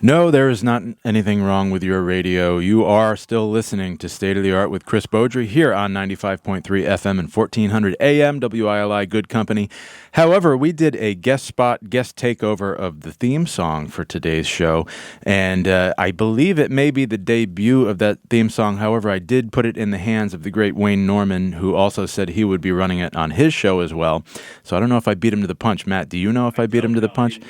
No, there is not anything wrong with your radio. You are still listening to State of the Art with Chris Beaudry here on 95.3 FM and 1400 AM, WILI Good Company. However, we did a guest takeover of the theme song for today's show, and I believe it may be the debut of that theme song. However, I did put it in the hands of the great Wayne Norman, who also said he would be running it on his show as well. So I don't know if I beat him to the punch. Matt, do you know if I beat him to the punch?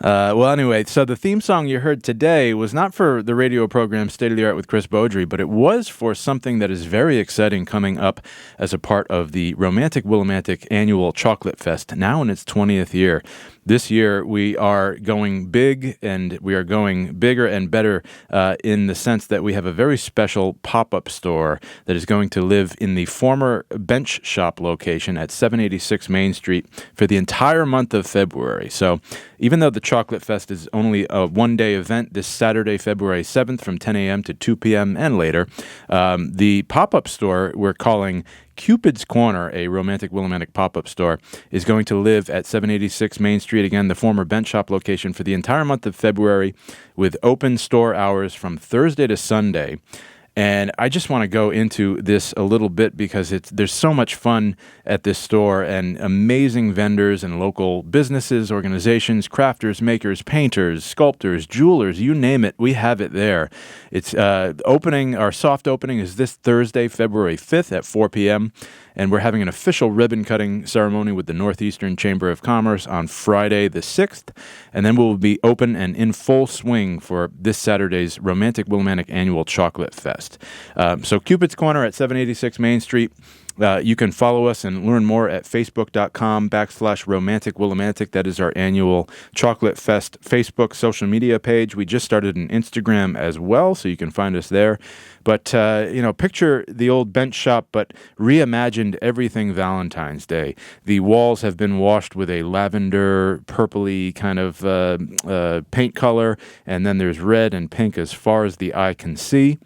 Well, anyway, so the theme song you heard today was not for the radio program State of the Art with Chris Beaudry, but it was for something that is very exciting coming up as a part of the Romantic Willimantic Annual Chocolate Fest, now in its 20th year. This year, we are going big, and we are going bigger and better in the sense that we have a very special pop-up store that is going to live in the former Bench Shop location at 786 Main Street for the entire month of February. So even though the Chocolate Fest is only a one-day event this Saturday, February 7th from 10 a.m. to 2 p.m. and later, the pop-up store we're calling Cupid's Corner, a Romantic Willimantic pop-up store, is going to live at 786 Main Street, again, the former Bench Shop location, for the entire month of February, with open store hours from Thursday to Sunday. And I just want to go into this a little bit because there's so much fun at this store, and amazing vendors and local businesses, organizations, crafters, makers, painters, sculptors, jewelers, you name it, we have it there. It's our soft opening is this Thursday, February 5th at 4 p.m., and we're having an official ribbon-cutting ceremony with the Northeastern Chamber of Commerce on Friday the 6th, and then we'll be open and in full swing for this Saturday's Romantic Willimantic Annual Chocolate Fest. So Cupid's Corner at 786 Main Street. You can follow us and learn more at facebook.com/Romantic Willimantic. That is our annual Chocolate Fest Facebook social media page. We just started an Instagram as well, so you can find us there. But, picture the old Bench Shop, but reimagined everything Valentine's Day. The walls have been washed with a lavender, purpley kind of paint color, and then there's red and pink as far as the eye can see.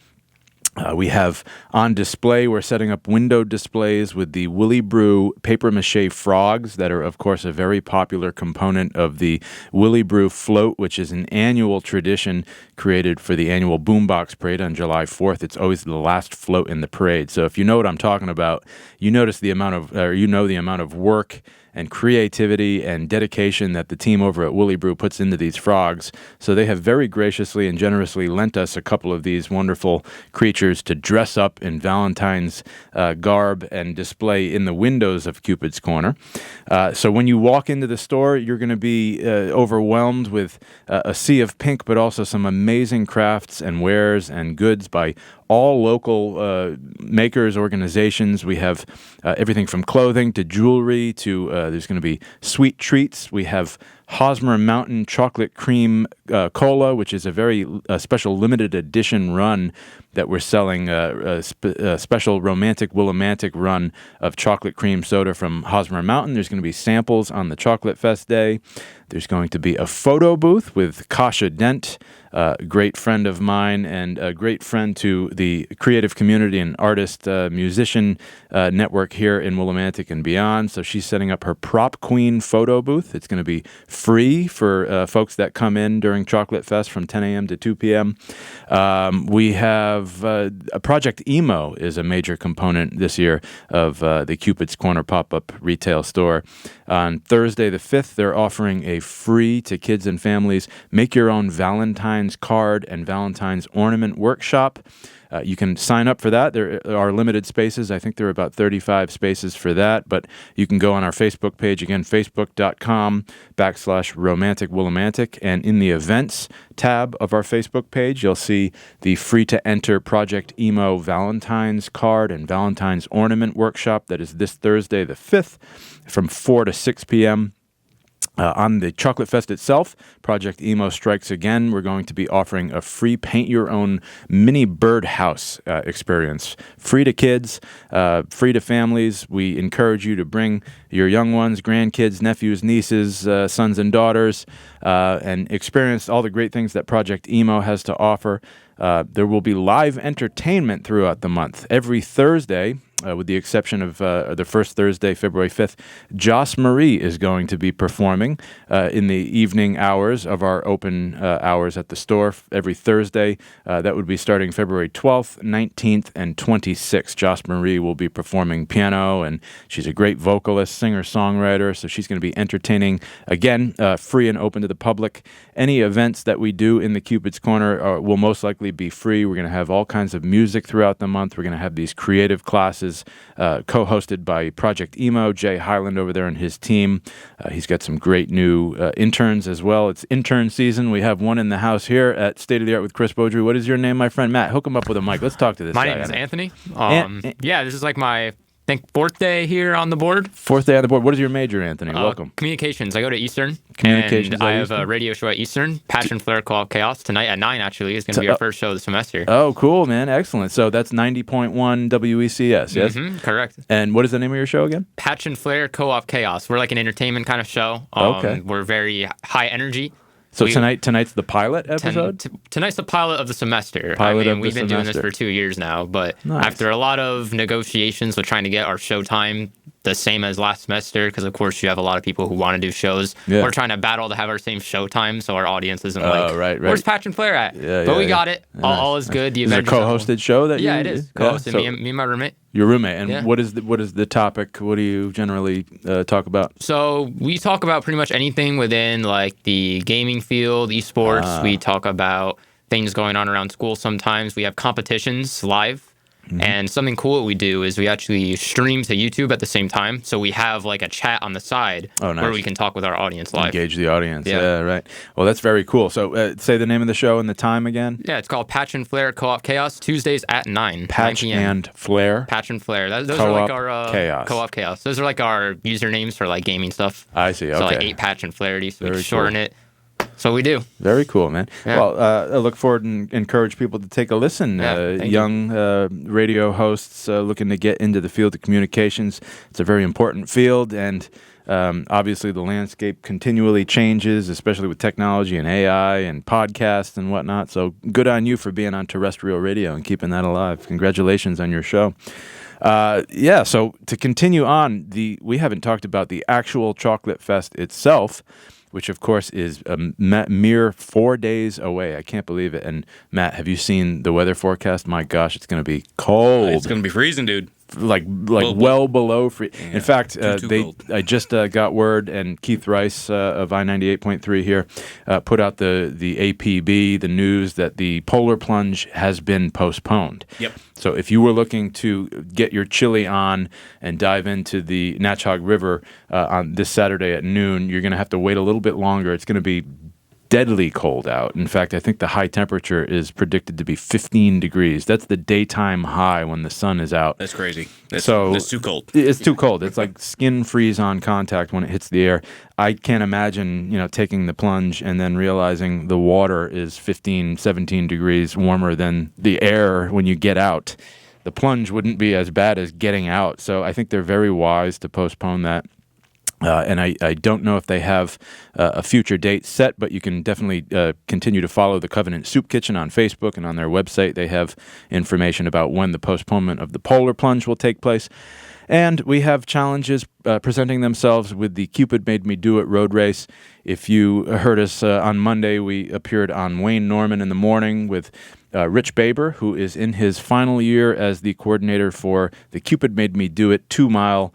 We have on display, we're setting up window displays with the Willy Brew papier-mâché frogs that are, of course, a very popular component of the Willy Brew float, which is an annual tradition created for the annual Boombox Parade on July 4th. It's always the last float in the parade. So if you know what I'm talking about, you know the amount of work and creativity and dedication that the team over at Willy Brew puts into these frogs. So they have very graciously and generously lent us a couple of these wonderful creatures to dress up in Valentine's garb and display in the windows of Cupid's Corner. So when you walk into the store, you're going to be overwhelmed with a sea of pink, but also some amazing crafts and wares and goods by all local makers, organizations. We have everything from clothing to jewelry to there's going to be sweet treats. We have Hosmer Mountain Chocolate Cream Cola, which is a very special limited edition run that we're selling, a special Romantic Willimantic run of chocolate cream soda from Hosmer Mountain. There's going to be samples on the Chocolate Fest Day. There's going to be a photo booth with Kasha Dent, a great friend of mine and a great friend to the creative community and artist, musician network here in Willimantic and beyond. So she's setting up her Prop Queen photo booth. It's going to be free for folks that come in during Chocolate Fest from 10 a.m. to 2 p.m. We have a Project Emo is a major component this year of the Cupid's Corner pop-up retail store. On Thursday the 5th, they're offering a free to kids and families make your own Valentine's card and Valentine's ornament workshop. You can sign up for that. There are limited spaces. I think there are about 35 spaces for that, but you can go on our Facebook page, again, facebook.com/Romantic Willimantic, and in the events tab of our Facebook page, you'll see the free-to-enter Project Emo Valentine's card and Valentine's ornament workshop that is this Thursday the 5th from 4 to 6 p.m. On the Chocolate Fest itself, Project Emo strikes again. We're going to be offering a free paint-your-own mini birdhouse experience. Free to kids, free to families. We encourage you to bring your young ones, grandkids, nephews, nieces, sons and daughters, and experience all the great things that Project Emo has to offer. There will be live entertainment throughout the month. Every Thursday, with the exception of the first Thursday, February 5th, Joss Marie is going to be performing in the evening hours of our open hours at the store every Thursday. That would be starting February 12th, 19th, and 26th. Joss Marie will be performing piano, and she's a great vocalist, singer-songwriter, so she's going to be entertaining, again, free and open to the public. Any events that we do in the Cupid's Corner will most likely be free. We're going to have all kinds of music throughout the month. We're going to have these creative classes co-hosted by Project Emo, Jay Highland over there and his team. He's got some great new interns as well. It's intern season. We have one in the house here at State of the Art with Chris Beaudry. What is your name, my friend? Matt, hook him up with a mic. Let's talk to this guy. My name is Anthony. Yeah, this is like my fourth day here on the board. Fourth day on the board. What is your major, Anthony? Welcome. Communications. I go to Eastern. Communications. And I have a radio show at Eastern. Passion Flare Co-op Chaos tonight at 9. Actually, is going to be our first show of the semester. Oh, cool, man! Excellent. So that's 90.1 WECS. Yes, correct. And what is the name of your show again? Passion Flare Co-op Chaos. We're like an entertainment kind of show. Okay. We're very high energy. So tonight's the pilot episode? Tonight's the pilot of the semester. We've been doing this for 2 years now, but after a lot of negotiations with trying to get our show time the same as last semester, because of course you have a lot of people who want to do shows. Yeah. We're trying to battle to have our same show time, so our audience isn't right. Where's Passion Flare at? But we got it. All is good. Is it a co-hosted show that it is. Co-hosted. Me and my roommate. Your roommate. And what is the topic? What do you generally talk about? So we talk about pretty much anything within like the gaming field, esports. We talk about things going on around school sometimes. We have competitions live. Mm-hmm. And something cool that we do is we actually stream to YouTube at the same time. So we have like a chat on the side where we can talk with our audience live. Engage the audience. Yeah, right. Well, that's very cool. So say the name of the show and the time again. Yeah, it's called Patch and Flare Co-op Chaos, Tuesdays at 9 Patch 9 p.m. and Flare? Patch and Flare. Those are like our Chaos. Co-op Chaos. Those are like our usernames for like gaming stuff. I see. Okay. So like 8 Patch and Flaherty, so we shorten it. So we do. Very cool, man. Yeah. Well, I look forward and encourage people to take a listen. Young radio hosts looking to get into the field of communications. It's a very important field, and obviously the landscape continually changes, especially with technology and AI and podcasts and whatnot. So good on you for being on terrestrial radio and keeping that alive. Congratulations on your show. So to continue on, we haven't talked about the actual Chocolate Fest itself, which, of course, is a mere 4 days away. I can't believe it. And, Matt, have you seen the weather forecast? My gosh, it's going to be cold. It's going to be freezing, dude. Like well below free. Yeah, in fact, I just got word, and Keith Rice of I-98.3 here put out the APB, the news that the polar plunge has been postponed. Yep. So if you were looking to get your chili on and dive into the Natchog River on this Saturday at noon, you're going to have to wait a little bit longer. It's going to be deadly cold out. In fact, I think the high temperature is predicted to be 15 degrees. That's the daytime high when the sun is out. That's crazy. That's too cold. It's too cold. It's like skin freeze on contact when it hits the air. I can't imagine, taking the plunge and then realizing the water is 15, 17 degrees warmer than the air when you get out. The plunge wouldn't be as bad as getting out. So I think they're very wise to postpone that. And I don't know if they have a future date set, but you can definitely continue to follow the Covenant Soup Kitchen on Facebook, and on their website they have information about when the postponement of the polar plunge will take place. And we have challenges presenting themselves with the Cupid Made Me Do It road race. If you heard us on Monday, we appeared on Wayne Norman in the morning with Rich Baber, who is in his final year as the coordinator for the Cupid Made Me Do It 2-mile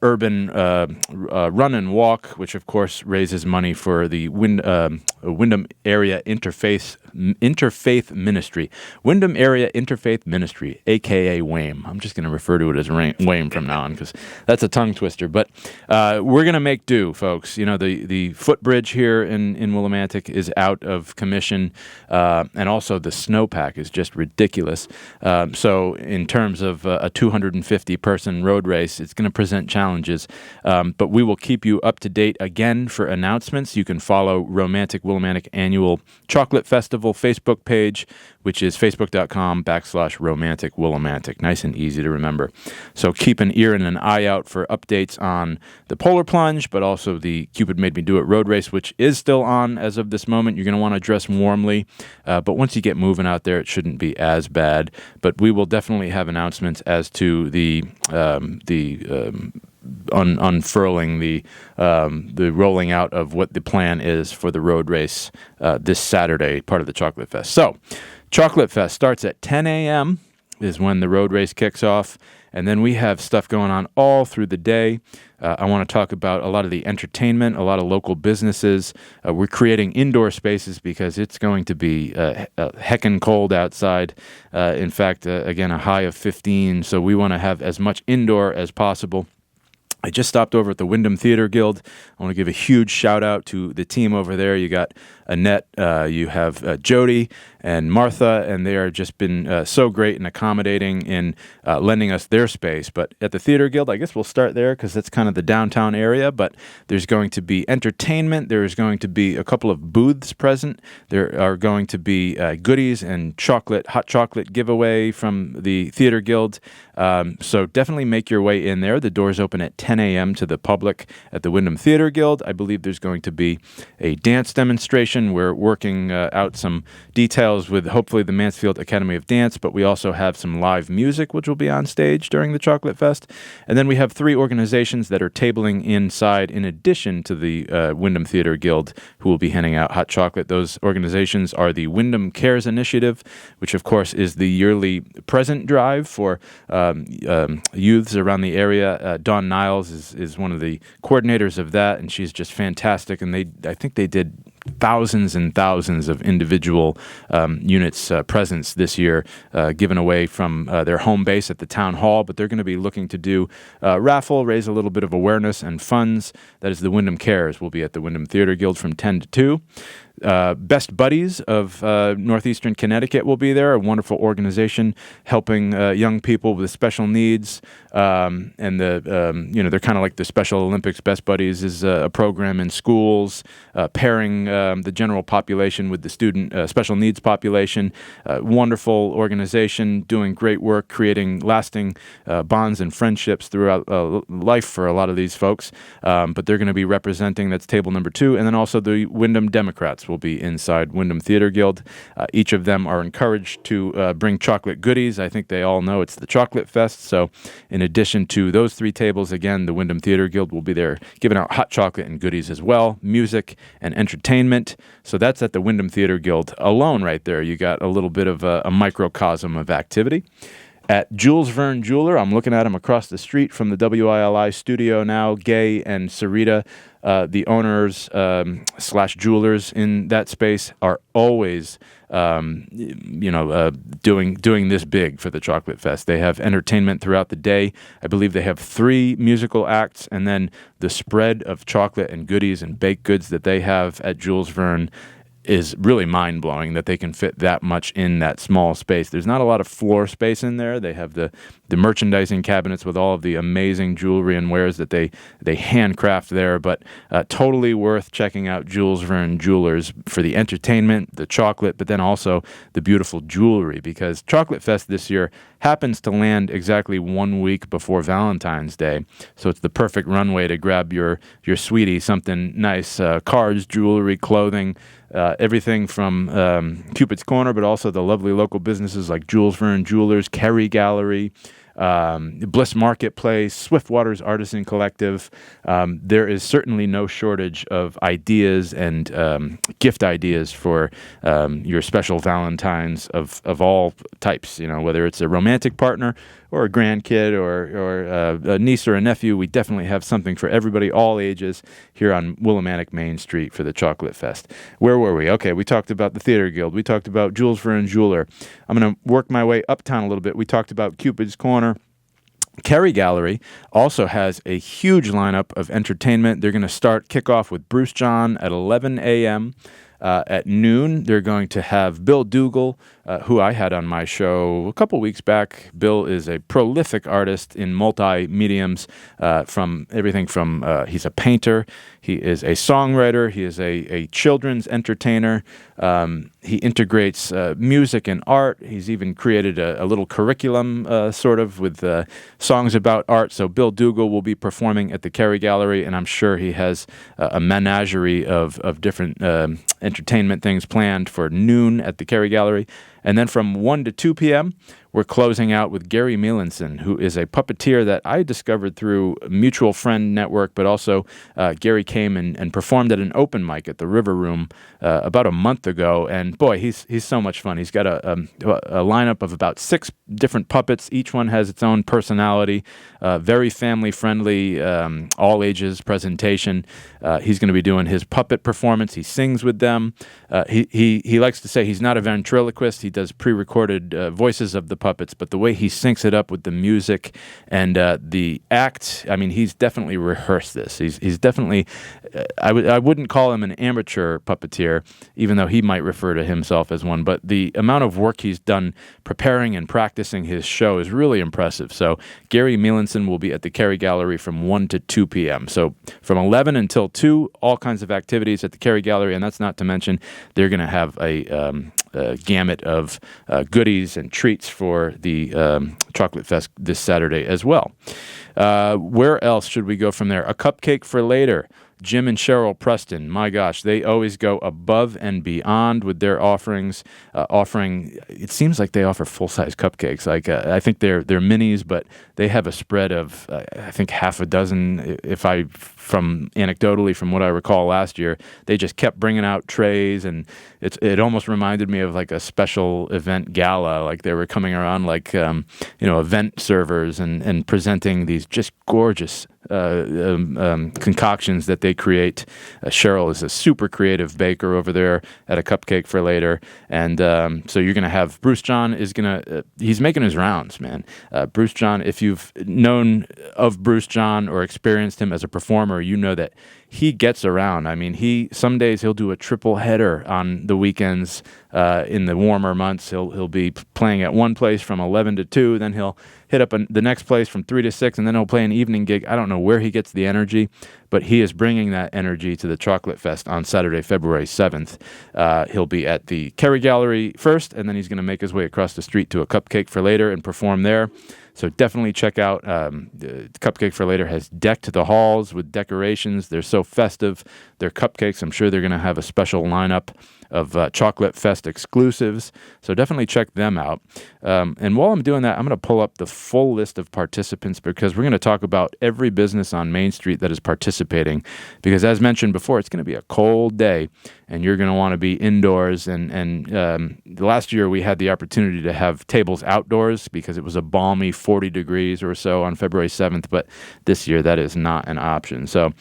urban run and walk, which of course raises money for the Windham Area Interfaith Ministry. Windham Area Interfaith Ministry, a.k.a. WAME. I'm just going to refer to it as WAME from now on because that's a tongue twister. But we're going to make do, folks. The footbridge here in Willimantic is out of commission, and also the snowpack is just ridiculous. So in terms of a 250-person road race, it's going to present challenges. But we will keep you up to date again for announcements. You can follow Romantic Willimantic Annual Chocolate Festival Facebook page, which is facebook.com/Romantic Willimantic. Nice and easy to remember. So keep an ear and an eye out for updates on the Polar Plunge, but also the Cupid Made Me Do It road race, which is still on as of this moment. You're going to want to dress warmly, but once you get moving out there, it shouldn't be as bad. But we will definitely have announcements as to the unfurling, the rolling out of what the plan is for the road race this Saturday, part of the Chocolate Fest. So, Chocolate Fest starts at 10 a.m. is when the road race kicks off, and then we have stuff going on all through the day. I want to talk about a lot of the entertainment, a lot of local businesses. We're creating indoor spaces because it's going to be heckin' cold outside. In fact, again, a high of 15, so we want to have as much indoor as possible. I just stopped over at the Wyndham Theater Guild. I want to give a huge shout out to the team over there. You got Annette, you have Jody and Martha, and they are just been so great and accommodating in lending us their space. But at the Theater Guild, I guess we'll start there because that's kind of the downtown area. But there's going to be entertainment. There's going to be a couple of booths present. There are going to be goodies and hot chocolate giveaway from the Theater Guild. So definitely make your way in there. The doors open at 10 a.m. to the public at the Wyndham Theater Guild. I believe there's going to be a dance demonstration. We're working out some details with hopefully the Mansfield Academy of Dance, but we also have some live music which will be on stage during the Chocolate Fest. And then we have 3 organizations that are tabling inside in addition to the Wyndham Theater Guild who will be handing out hot chocolate. Those organizations are the Wyndham Cares Initiative, which of course is the yearly present drive for youths around the area. Dawn Niles is one of the coordinators of that, and she's just fantastic. And I think they did thousands and thousands of individual units presents this year given away from their home base at the town hall, but they're going to be looking to do raffle, raise a little bit of awareness and funds. That is the Wyndham Cares. Will be at the Wyndham Theater Guild from 10 to 2. Best Buddies of Northeastern Connecticut will be there, a wonderful organization helping young people with special needs. And they're kind of like the Special Olympics. Best Buddies is a program in schools pairing the general population with the student special needs population. Wonderful organization doing great work, creating lasting bonds and friendships throughout life for a lot of these folks. But they're going to be representing, that's table number 2. And then also the Wyndham Democrats will be inside Wyndham Theater Guild. Each of them are encouraged to bring chocolate goodies. I think they all know it's the Chocolate Fest. So in addition to those 3 tables, again, the Wyndham Theater Guild will be there giving out hot chocolate and goodies as well, music and entertainment. So that's at the Wyndham Theater Guild alone right there. You got a little bit of a microcosm of activity. At Jules Verne Jeweler, I'm looking at him across the street from the WILI studio now. Gay and Sarita, the owners / jewelers in that space, are always doing this big for the Chocolate Fest. They have entertainment throughout the day. I believe they have 3 musical acts, and then the spread of chocolate and goodies and baked goods that they have at Jules Verne is really mind-blowing that they can fit that much in that small space. There's not a lot of floor space in there. They have the merchandising cabinets with all of the amazing jewelry and wares that they handcraft there, but totally worth checking out Jules Verne Jewelers for the entertainment, the chocolate, but then also the beautiful jewelry, because Chocolate Fest this year happens to land exactly 1 week before Valentine's Day, so it's the perfect runway to grab your sweetie something nice, cards, jewelry, clothing, everything from Cupid's Corner, but also the lovely local businesses like Jules Verne Jewelers, Kerry Gallery, Bliss Marketplace, Swiftwater's Artisan Collective. There is certainly no shortage of ideas and gift ideas for your special Valentines of all types. Whether it's a romantic partner or a grandkid or a niece or a nephew, we definitely have something for everybody, all ages, here on Willimantic Main Street for the Chocolate Fest. Where were we? Okay, we talked about the Theater Guild. We talked about Jules Verne Jeweler. I'm going to work my way uptown a little bit. We talked about Cupid's Corner. Kerry Gallery also has a huge lineup of entertainment. They're going to kick off with Bruce John at 11 a.m. At noon, they're going to have Bill Dougal who I had on my show a couple weeks back. Bill is a prolific artist in multi-mediums, from everything from he's a painter, he is a songwriter, he is a children's entertainer. He integrates music and art. He's even created a little curriculum sort of with songs about art. So Bill Dougal will be performing at the Kerry Gallery, and I'm sure he has a menagerie of different entertainment things planned for noon at the Kerry Gallery. And then from 1 to 2 p.m., we're closing out with Gary Melanson, who is a puppeteer that I discovered through a mutual friend network, but also Gary came and performed at an open mic at the River Room about a month ago. And boy, he's so much fun. He's got a lineup of about 6 different puppets. Each one has its own personality, very family-friendly, all-ages presentation. He's going to be doing his puppet performance. He sings with them. He likes to say he's not a ventriloquist. He does pre-recorded voices of the puppets, but the way he syncs it up with the music and the act, I mean, he's definitely rehearsed this. He's definitely, I wouldn't call him an amateur puppeteer, even though he might refer to himself as one, but the amount of work he's done preparing and practicing his show is really impressive. So Gary Melanson will be at the Kerry Gallery from 1 to 2 p.m. So from 11 until 2, all kinds of activities at the Kerry Gallery, and that's not to mention they're going to have a gamut of goodies and treats for the Chocolate Fest this Saturday as well. Where else should we go from there? A cupcake for later. Jim and Cheryl Preston, my gosh, they always go above and beyond with their offerings. It seems like they offer full-size cupcakes. Like I think they're minis, but they have a spread of I think half a dozen. Anecdotally from what I recall last year, they just kept bringing out trays, and it almost reminded me of like a special event gala. Like they were coming around like event servers and presenting these just gorgeous concoctions that they create. Cheryl is a super creative baker over there at A Cupcake for Later, and so you're going to have Bruce John he's making his rounds, man. Bruce John, if you've known of Bruce John or experienced him as a performer, you know that he gets around. I mean, some days he'll do a triple header on the weekends in the warmer months. He'll be playing at one place from 11 to 2, then he'll hit up the next place from 3 to 6, and then he'll play an evening gig. I don't know where he gets the energy, but he is bringing that energy to the Chocolate Fest on Saturday, February 7th. He'll be at the Kerry Gallery first, and then he's going to make his way across the street to A Cupcake for Later and perform there. So definitely check out Cupcake for Later has decked the halls with decorations. They're so festive. Their cupcakes, I'm sure they're going to have a special lineup of Chocolate Fest exclusives. So definitely check them out. And while I'm doing that, I'm going to pull up the full list of participants because we're going to talk about every business on Main Street that is participating. Because as mentioned before, it's going to be a cold day, and you're going to want to be indoors. And last year we had the opportunity to have tables outdoors because it was a balmy 40 degrees or so on February 7th. But this year that is not an option. So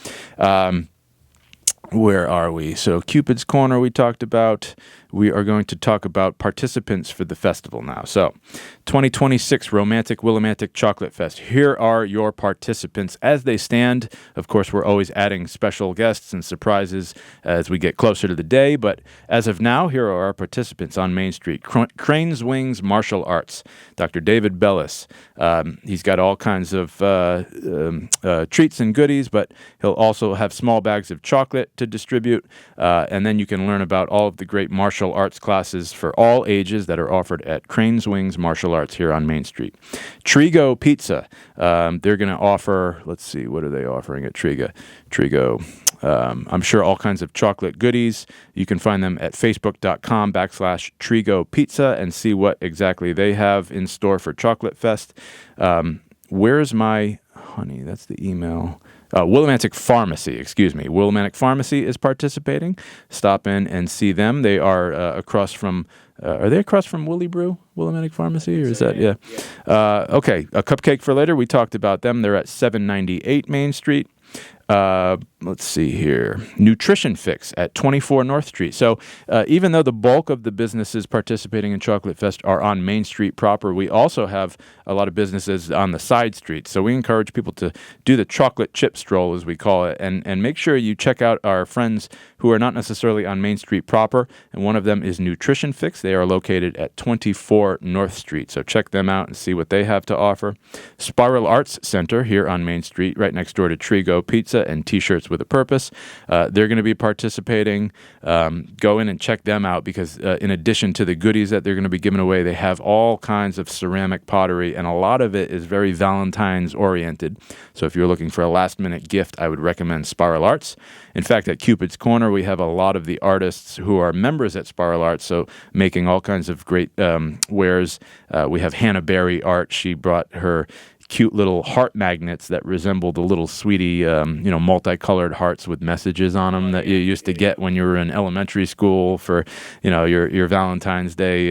where are we? So Cupid's Corner we talked about. We are going to talk about participants for the festival now. So 2026 Romantic Willimantic Chocolate Fest. Here are your participants as they stand. Of course, we're always adding special guests and surprises as we get closer to the day. But as of now, here are our participants on Main Street. Crane's Wings Martial Arts. Dr. David Bellis. He's got all kinds of treats and goodies, but he'll also have small bags of chocolate to distribute. And then you can learn about all of the great martial arts classes for all ages that are offered at Crane's Wings Martial Arts here on Main Street. Trigo Pizza. They're going to offer, let's see, what are they offering at Trigo? I'm sure all kinds of chocolate goodies. You can find them at facebook.com/Trigo Pizza and see what exactly they have in store for Chocolate Fest. Where's my honey? That's the email. Willimantic Pharmacy is participating. Stop in and see them. They are across from, are they across from Willie Brew, Willimantic Pharmacy, or is that, yeah. Okay, A Cupcake for Later, we talked about them. They're at 798 Main Street. Let's see here. Nutrition Fix at 24 North Street. So even though the bulk of the businesses participating in Chocolate Fest are on Main Street proper, we also have a lot of businesses on the side streets. So we encourage people to do the chocolate chip stroll, as we call it, and make sure you check out our friends who are not necessarily on Main Street proper. And one of them is Nutrition Fix. They are located at 24 North Street. So check them out and see what they have to offer. Spiral Arts Center here on Main Street, right next door to Trigo Pizza and T-shirts with a purpose. They're going to be participating. Go in and check them out because in addition to the goodies that they're going to be giving away, they have all kinds of ceramic pottery, and a lot of it is very Valentine's oriented. So if you're looking for a last-minute gift, I would recommend Spiral Arts. In fact, at Cupid's Corner, we have a lot of the artists who are members at Spiral Arts, so making all kinds of great wares. We have Hannah Berry art. She brought her cute little heart magnets that resemble the little sweetie, multicolored hearts with messages on them that you used to get when you were in elementary school for, your Valentine's Day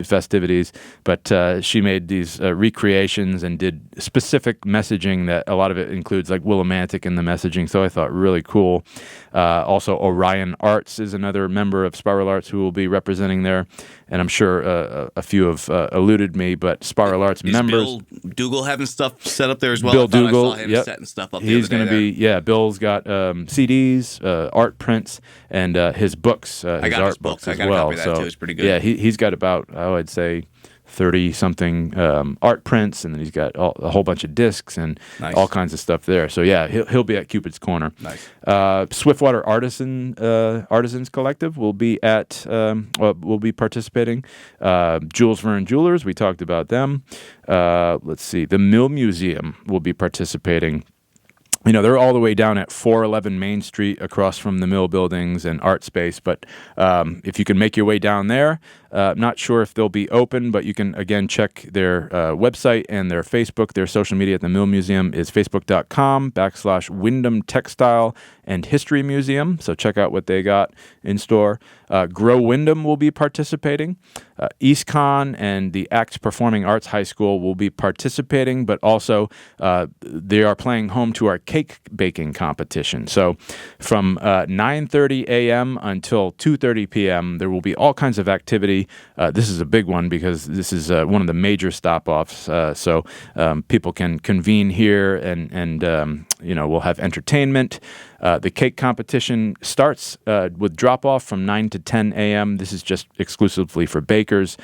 festivities. But she made these recreations and did specific messaging that a lot of it includes like Willimantic in the messaging. So I thought really cool. Also, Orion Arts is another member of Spiral Arts who will be representing there. And I'm sure a few have eluded me, but Spiral Arts members. Bill Dougal having stuff set up there as well? Bill Dougal, I saw him setting stuff up there. He's going to be, Bill's got CDs, art prints, and his books, his art books as well. I got a copy of that too. It's pretty good. Yeah, he's got about, I'd say, 30-something art prints, and then he's got a whole bunch of discs and all kinds of stuff there. So yeah, he'll be at Cupid's Corner. Nice. Swiftwater Artisans Collective will be will be participating. Jules Verne Jewelers, we talked about them. Let's see, the Mill Museum will be participating. They're all the way down at 411 Main Street across from the Mill Buildings and Art Space. But if you can make your way down there, not sure if they'll be open, but you can, again, check their website and their Facebook. Their social media at the Mill Museum is facebook.com/Wyndham Textile and History Museum. So check out what they got in store. Grow Wyndham will be participating. EastCon and the Axe Performing Arts High School will be participating, but also they are playing home to our cake baking competition. So from 9:30 a.m. until 2:30 p.m., there will be all kinds of activity. This is a big one because this is one of the major stop-offs. So people can convene here and we'll have entertainment. The cake competition starts with drop-off from 9 to 10 a.m. This is just exclusively for bakers.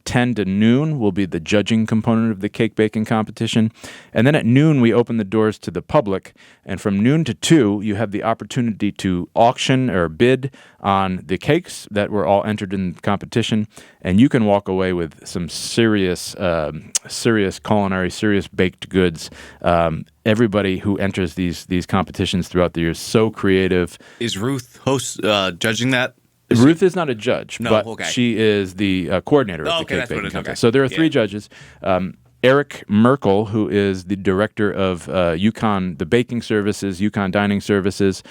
10 to noon will be the judging component of the cake baking competition. And then at noon, we open the doors to the public. And from noon to 2, you have the opportunity to auction or bid on the cakes that were all entered in the competition. And you can walk away with some serious culinary, serious baked goods. Everybody who enters these competitions throughout the year is so creative. Is Ruth judging that? Ruth is not a judge, but she is the coordinator of the cake baking contest. Okay. So there are 3 judges. Eric Merkel, who is the director of Yukon, the baking services, Yukon Dining Services.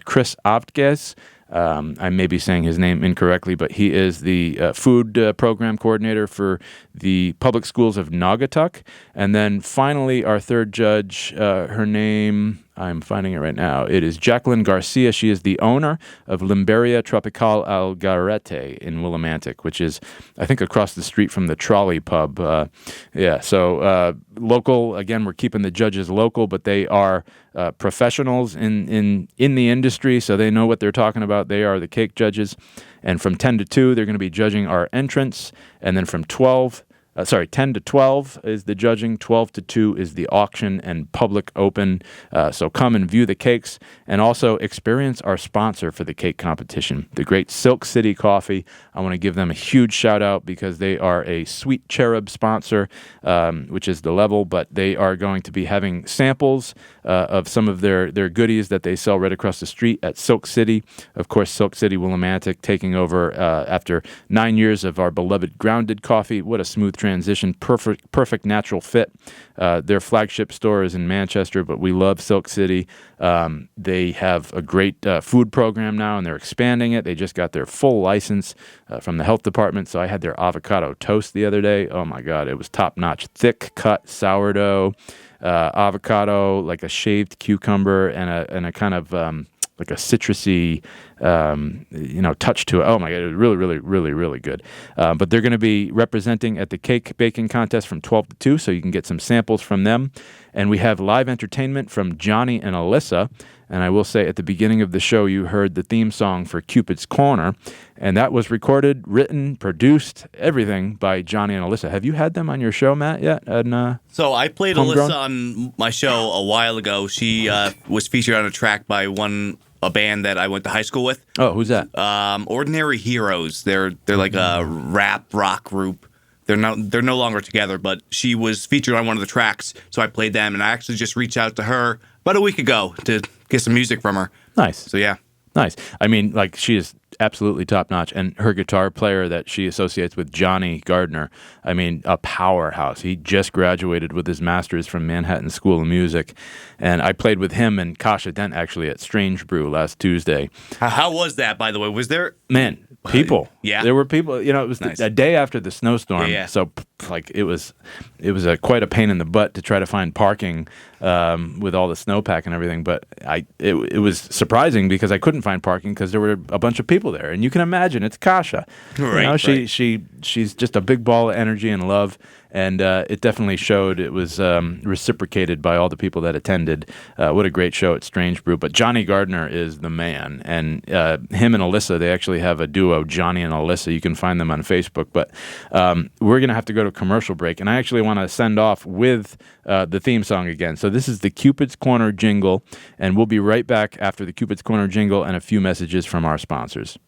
Chris Avtges. I may be saying his name incorrectly, but he is the food program coordinator for the public schools of Naugatuck. And then finally, our 3rd judge, her name, I'm finding it right now. It is Jacqueline Garcia. She is the owner of Limberia Tropical Algarete in Willimantic, which is, I think, across the street from the Trolley Pub. So local. Again, we're keeping the judges local, but they are professionals in the industry, so they know what they're talking about. They are the cake judges. And from 10 to 2, they're going to be judging our entrance. And then from 10 to 12 is the judging, 12 to 2 is the auction and public open. So come and view the cakes and also experience our sponsor for the cake competition, the great Silk City Coffee. I want to give them a huge shout out because they are a Sweet Cherub sponsor, which is the level, but they are going to be having samples of some of their goodies that they sell right across the street at Silk City. Of course, Silk City Willimantic taking over after 9 years of our beloved Grounded Coffee. What a smooth transition, perfect natural fit. Their flagship store is in Manchester, but we love Silk City. They have a great food program now, and they're expanding it. They just got their full license from the health department, so I had their avocado toast the other day. Oh, my God, it was top-notch, thick-cut sourdough. avocado, like a shaved cucumber, and a kind of like a citrusy, touch to it. Oh my God, it was really, really, really, really good. But they're going to be representing at the cake baking contest from 12 to 2, so you can get some samples from them. And we have live entertainment from Johnny and Alyssa. And I will say at the beginning of the show, you heard the theme song for Cupid's Corner. And that was recorded, written, produced, everything by Johnny and Alyssa. Have you had them on your show, Matt, yet? So I played Homegrown? Alyssa on my show a while ago. She was featured on a track by a band that I went to high school with. Oh, who's that? Ordinary Heroes. They're like a rap rock group. They're no longer together, but she was featured on one of the tracks, so I played them, and I actually just reached out to her about a week ago to get some music from her. Nice. So yeah. Nice. I mean, like, she is absolutely top-notch. And her guitar player that she associates with, Johnny Gardner, I mean, a powerhouse. He just graduated with his master's from Manhattan School of Music. And I played with him and Kasha Dent, actually, at Strange Brew last Tuesday. How was that, by the way? Was there... Man, people. Yeah. There were people. It was nice. a day after the snowstorm. Yeah. So, like, it was quite a pain in the butt to try to find parking with all the snowpack and everything. But it was surprising because I couldn't find parking because there were a bunch of people there. And you can imagine, it's Kasha. Right. She's just a big ball of energy and love. And it definitely showed. It was reciprocated by all the people that attended. What a great show at Strange Brew. But Johnny Gardner is the man. And him and Alyssa, they actually have a duo, Johnny and Alyssa. You can find them on Facebook. But we're going to have to go to commercial break. And I actually want to send off with the theme song again. So this is the Cupid's Corner jingle. And we'll be right back after the Cupid's Corner jingle and a few messages from our sponsors.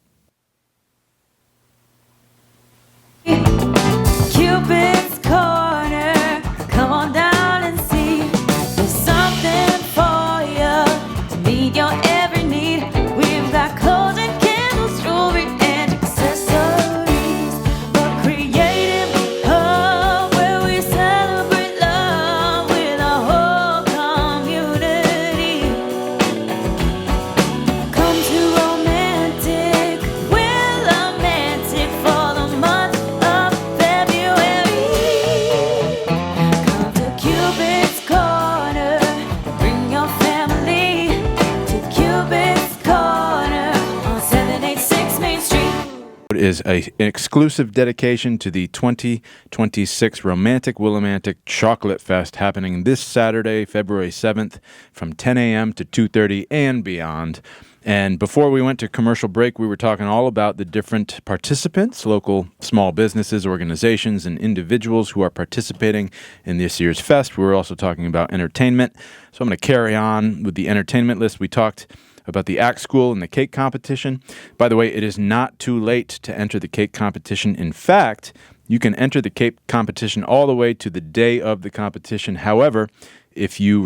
Cupid's Corner, come on down and see. There's something for you to meet your every need. We've got clothes and candles, jewelry and accessories. A creative hub where we celebrate love with our whole community. Come to Romantic, we're romantic for the month of February. Come to Cupid's Corner, bring your family to Cupid's Corner on 786 Main Street. It is an exclusive dedication to the 2026 Romantic Willimantic Chocolate Fest happening this Saturday, February 7th from 10 a.m. to 2:30 and beyond. And before we went to commercial break, we were talking all about the different participants, local small businesses, organizations, and individuals who are participating in this year's fest. We were also talking about entertainment. So I'm going to carry on with the entertainment list. We talked about the Act School and the cake competition. By the way, it is not too late to enter the cake competition. In fact, you can enter the cake competition all the way to the day of the competition. However, if you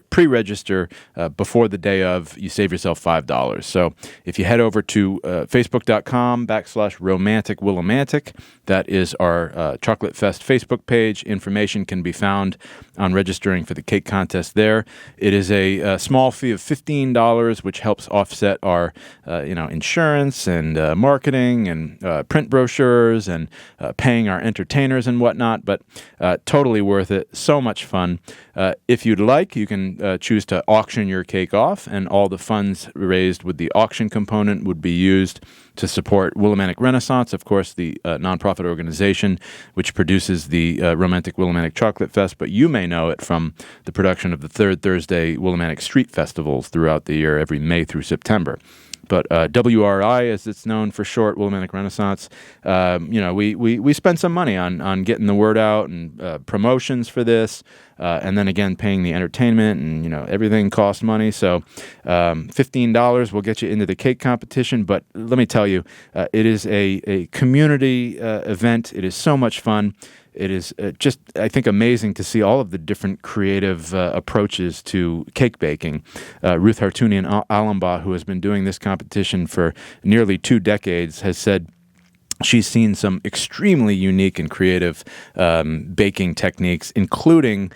pre-register before the day of, you save yourself $5. So if you head over to facebook.com/romanticwillimantic, that is our Chocolate Fest Facebook page. Information can be found on registering for the cake contest there. It is a small fee of $15, which helps offset our insurance and marketing and print brochures and paying our entertainers and whatnot, but totally worth it. So much fun. If you'd like, you can choose to auction your cake off, and all the funds raised with the auction component would be used to support Willimantic Renaissance, of course, the nonprofit organization which produces the Romantic Willimantic Chocolate Fest, but you may know it from the production of the Third Thursday Willimantic Street Festivals throughout the year, every May through September. But WRI, as it's known for short, Willimantic Renaissance, we spend some money on getting the word out and promotions for this, and then again paying the entertainment, and everything costs money. So $15 will get you into the cake competition. But let me tell you, it is a community event. It is so much fun. It is just, I think, amazing to see all of the different creative approaches to cake baking. Ruth Hartunian Allenbaugh, who has been doing this competition for nearly 2 decades, has said she's seen some extremely unique and creative baking techniques, including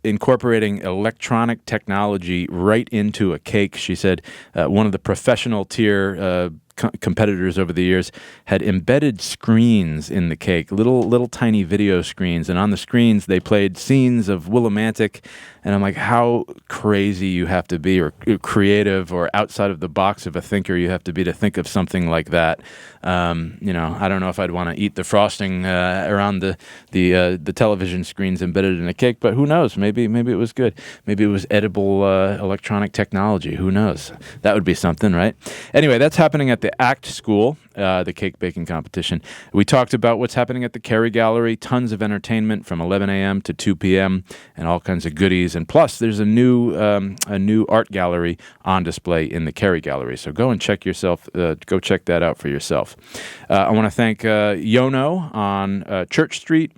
incorporating electronic technology right into a cake. She said one of the professional tier competitors over the years had embedded screens in the cake, little tiny video screens, and on the screens they played scenes of Willimantic. And I'm like, how crazy you have to be, or creative, or outside of the box of a thinker you have to be to think of something like that. I don't know if I'd want to eat the frosting around the television screens embedded in a cake, but who knows? Maybe it was good. Maybe it was edible electronic technology. Who knows? That would be something, right? Anyway, that's happening at the ACT School, the cake baking competition. We talked about what's happening at the Kerry Gallery. Tons of entertainment from 11 a.m. to 2 p.m. and all kinds of goodies. And plus, there's a new art gallery on display in the Kerry Gallery. So go and check that out for yourself. I want to thank Yono on Church Street.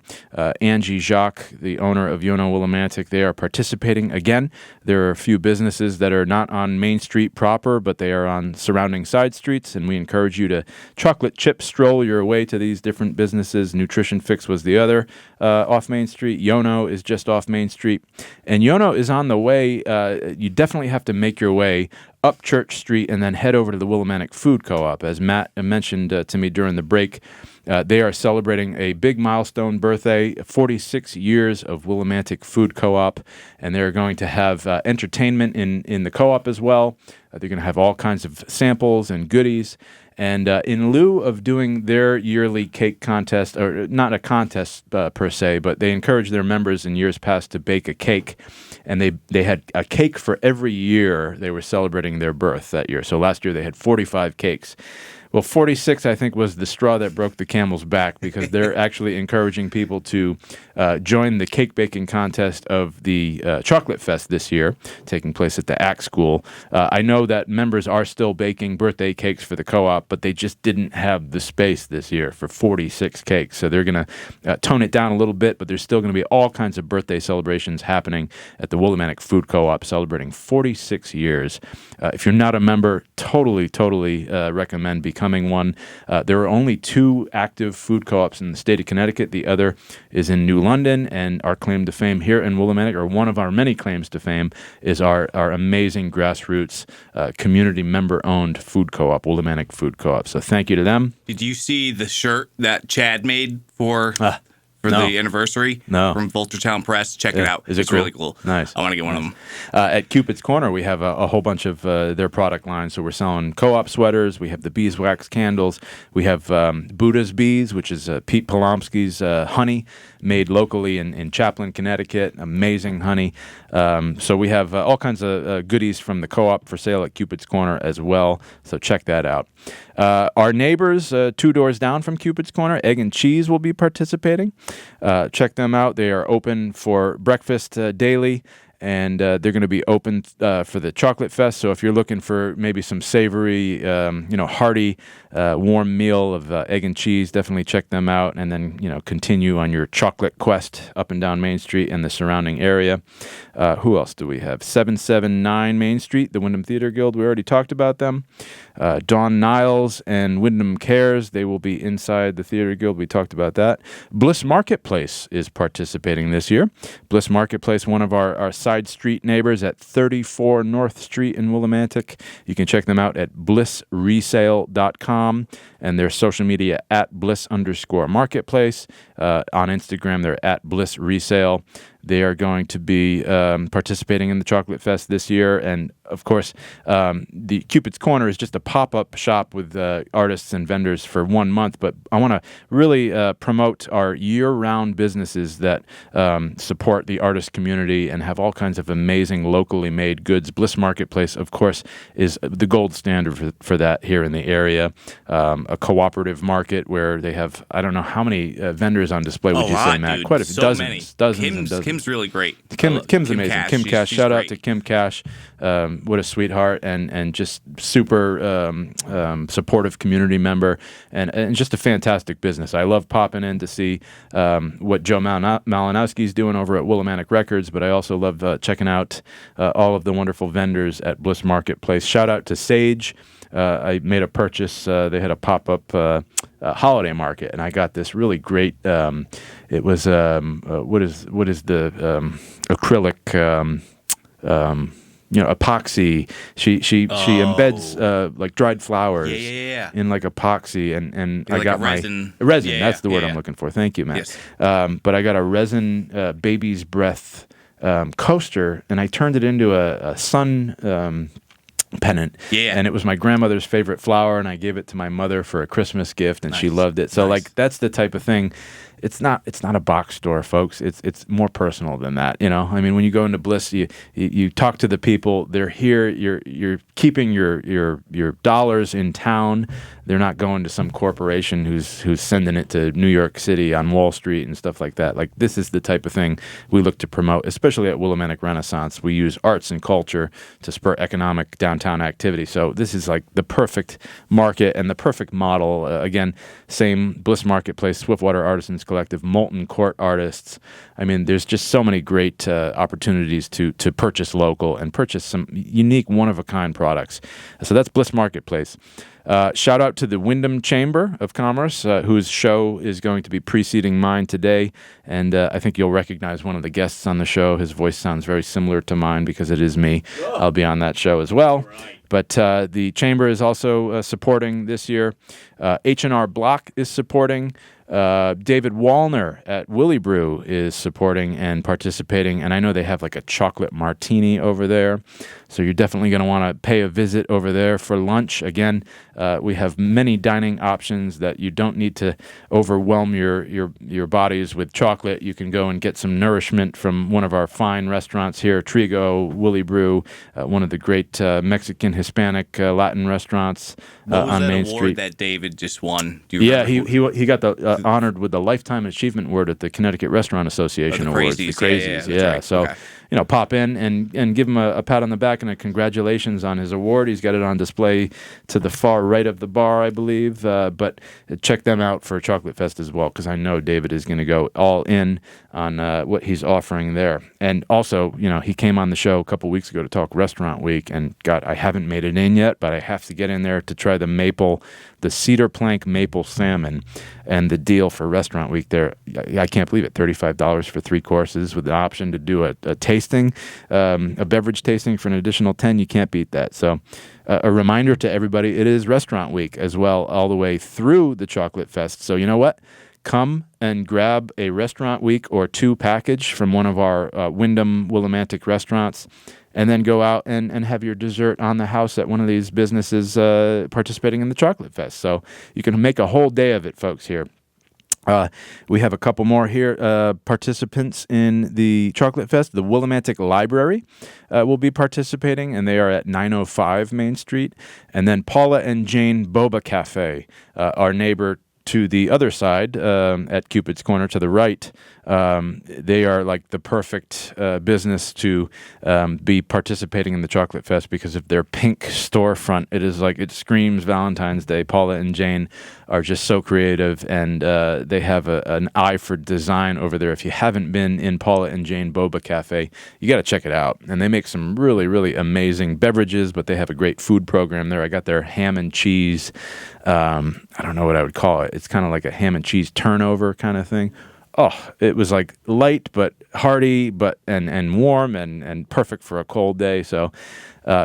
Angie Jacques, the owner of Yono Willimantic, they are participating again. There are a few businesses that are not on Main Street proper, but they are on surrounding side streets, and we encourage you to chocolate chip stroll your way to these different businesses. Nutrition Fix was the other off Main Street. Yono is just off Main Street. And Yono is on the way. You definitely have to make your way up Church Street and then head over to the Willimantic Food Co-op. As Matt mentioned to me during the break, they are celebrating a big milestone birthday, 46 years of Willimantic Food Co-op, and they're going to have entertainment in the co-op as well. They're going to have all kinds of samples and goodies. And in lieu of doing their yearly cake contest, or not a contest per se, but they encourage their members in years past to bake a cake. And they had a cake for every year they were celebrating their birth that year. So last year they had 45 cakes. Well, 46, I think, was the straw that broke the camel's back, because they're actually encouraging people to join the cake baking contest of the Chocolate Fest this year, taking place at the ACT School. I know that members are still baking birthday cakes for the co-op, but they just didn't have the space this year for 46 cakes. So they're going to tone it down a little bit, but there's still going to be all kinds of birthday celebrations happening at the Willimantic Food Co-op, celebrating 46 years. If you're not a member, totally recommend becoming one. There are only 2 active food co-ops in the state of Connecticut. The other is in New London, and our claim to fame here in Willimantic, or one of our many claims to fame, is our amazing grassroots community member-owned food co-op, Willimantic Food Co-op. So thank you to them. Did you see the shirt that Chad made for No. the anniversary? No. From Vulturetown Press. Check it out. Is it It's cool? really cool. Nice. I want to get one of them. At Cupid's Corner, we have a whole bunch of their product lines. So we're selling co-op sweaters. We have the beeswax candles. We have Buddha's Bees, which is Pete Polomsky's honey made locally in Chaplin, Connecticut. Amazing honey. So we have all kinds of goodies from the co-op for sale at Cupid's Corner as well. So check that out. Our neighbors 2 doors down from Cupid's Corner, Egg and Cheese, will be participating. Check them out. They are open for breakfast daily, and they're going to be open for the Chocolate Fest. So if you're looking for maybe some savory, hearty, warm meal of egg and cheese, definitely check them out, and then continue on your chocolate quest up and down Main Street and the surrounding area. Who else do we have? 779 Main Street, the Wyndham Theater Guild. We already talked about them. Dawn Niles and Wyndham Cares, they will be inside the Theater Guild. We talked about that. Bliss Marketplace is participating this year. Bliss Marketplace, one of our side street neighbors at 34 North Street in Willimantic. You can check them out at blissresale.com, and their social media at bliss_marketplace. On Instagram, they're at blissresale. They are going to be participating in the Chocolate Fest this year. And, of course, the Cupid's Corner is just a pop-up shop with artists and vendors for 1 month. But I want to really promote our year-round businesses that support the artist community and have all kinds of amazing locally made goods. Bliss Marketplace, of course, is the gold standard for that here in the area. A cooperative market where they have, I don't know how many vendors on display, would you say, Matt? Dude. Quite a few, So dozens many. and dozens. Kim's really great. Kim's amazing. Cash. Kim Cash. She's Shout out great. to Kim Cash. What a sweetheart and just super supportive community member and just a fantastic business. I love popping in to see what Joe Malinowski's doing over at Willimantic Records, but I also love checking out all of the wonderful vendors at Bliss Marketplace. Shout out to Sage. I made a purchase. They had a pop-up holiday market, and I got this really great. It was what is the acrylic epoxy. She embeds like dried flowers in like epoxy, and I got like my resin. That's the word I'm looking for. Thank you, Matt. Yes. But I got a resin baby's breath coaster, and I turned it into a sun pennant. Yeah. And it was my grandmother's favorite flower, and I gave it to my mother for a Christmas gift, and she loved it. So like that's the type of thing. It's not a box store, folks. It's more personal than that. I mean, when you go into Bliss, you talk to the people. They're here. You're keeping your dollars in town. They're not going to some corporation who's sending it to New York City on Wall Street and stuff like that. Like, this is the type of thing we look to promote, especially at Willimantic Renaissance. We use arts and culture to spur economic downtown activity. So this is like the perfect market and the perfect model. Again, same Bliss Marketplace, Swiftwater Artisans Collective, Molten Court Artists. I mean, there's just so many great opportunities to purchase local and purchase some unique, one-of-a-kind products. So that's Bliss Marketplace. Shout out to the Windham Chamber of Commerce, whose show is going to be preceding mine today. And I think you'll recognize one of the guests on the show. His voice sounds very similar to mine because it is me. I'll be on that show as well. Right. But the Chamber is also supporting this year. H&R Block is supporting. David Wallner at Willie Brew is supporting and participating, and I know they have like a chocolate martini over there, so you're definitely going to want to pay a visit over there for lunch. Again, we have many dining options that you don't need to overwhelm your bodies with chocolate. You can go and get some nourishment from one of our fine restaurants here, Trigo, Willie Brew, one of the great Mexican, Hispanic, Latin restaurants on Main Street. What was that award that David just won? He got the honored with the Lifetime Achievement Award at the Connecticut Restaurant Association Awards. The Crazies, yeah. Right. So, pop in and give him a pat on the back and a congratulations on his award. He's got it on display to the far right of the bar, I believe. But check them out for Chocolate Fest as well, because I know David is going to go all in on what he's offering there. And also, he came on the show a couple weeks ago to talk Restaurant Week, and God, I haven't made it in yet, but I have to get in there to try the cedar plank maple salmon, and the deal for Restaurant Week there, I can't believe it, $35 for 3 courses with the option to do a tasting, a beverage tasting for an additional $10. You can't beat that. So a reminder to everybody, it is Restaurant Week as well, all the way through the Chocolate Fest. So you know what? Come and grab a Restaurant Week or 2 package from one of our Windham Willimantic restaurants, and then go out and have your dessert on the house at one of these businesses participating in the Chocolate Fest. So you can make a whole day of it, folks, here. We have a couple more here. Participants in the Chocolate Fest. The Willimantic Library will be participating, and they are at 905 Main Street. And then Paula and Jane Boba Cafe, our neighbor to the other side at Cupid's Corner to the right. They are like the perfect business to be participating in the Chocolate Fest because of their pink storefront. It is like, it screams Valentine's Day. Paula and Jane are just so creative, and they have an eye for design over there. If you haven't been in Paula and Jane Boba Cafe, you got to check it out. And they make some really, really amazing beverages, but they have a great food program there. I got their ham and cheese. I don't know what I would call it. It's kind of like a ham and cheese turnover kind of thing. Oh, it was like light but hearty, and warm and perfect for a cold day. So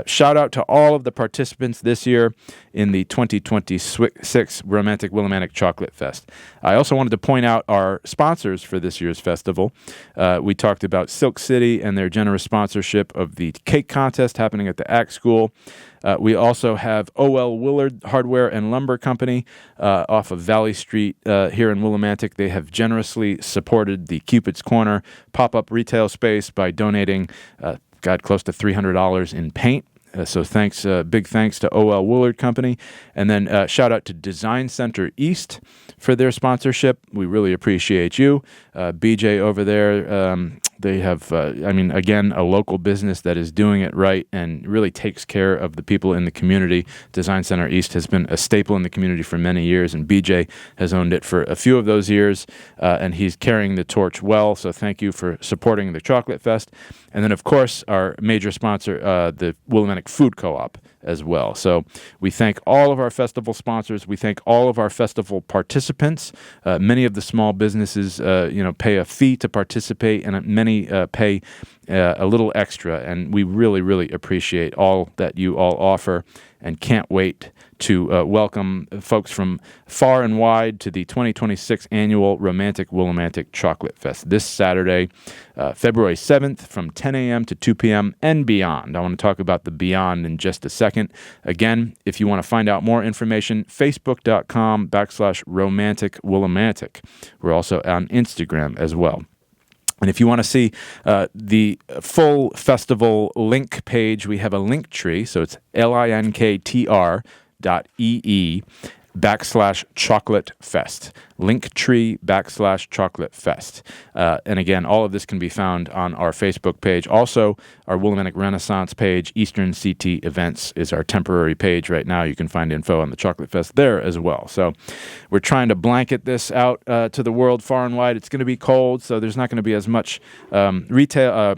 shout out to all of the participants this year in the 2026 Romantic Willimantic Chocolate Fest. I also wanted to point out our sponsors for this year's festival. We talked about Silk City and their generous sponsorship of the cake contest happening at the Act School. We also have O.L. Willard Hardware and Lumber Company off of Valley Street here in Willimantic. They have generously supported the Cupid's Corner pop-up retail space by donating, close to $300 in paint. So big thanks to O.L. Willard Company. And then shout out to Design Center East for their sponsorship. We really appreciate you. BJ over there, they have, again, a local business that is doing it right and really takes care of the people in the community. Design Center East has been a staple in the community for many years, and BJ has owned it for a few of those years, and he's carrying the torch well. So thank you for supporting the Chocolate Fest. And then, of course, our major sponsor, the Willimantic Willimantic Food Co-op as well. So we thank all of our festival sponsors. We thank all of our festival participants. Many of the small businesses, pay a fee to participate, and many pay a little extra. And we really, really appreciate all that you all offer, and can't wait to welcome folks from far and wide to the 2026 annual Romantic Willimantic Chocolate Fest this Saturday, February 7th from 10 a.m. to 2 p.m. and beyond. I want to talk about the beyond in just a second. Again, if you want to find out more information, facebook.com/Romantic Willimantic. We're also on Instagram as well. And if you want to see the full festival link page, we have a link tree. So it's linktr.ee/Chocolate Fest. Linktree/Chocolate Fest. And again, all of this can be found on our Facebook page. Also, our Willimantic Renaissance page, Eastern CT Events, is our temporary page right now. You can find info on the Chocolate Fest there as well. So we're trying to blanket this out to the world far and wide. It's going to be cold, so there's not going to be as much retail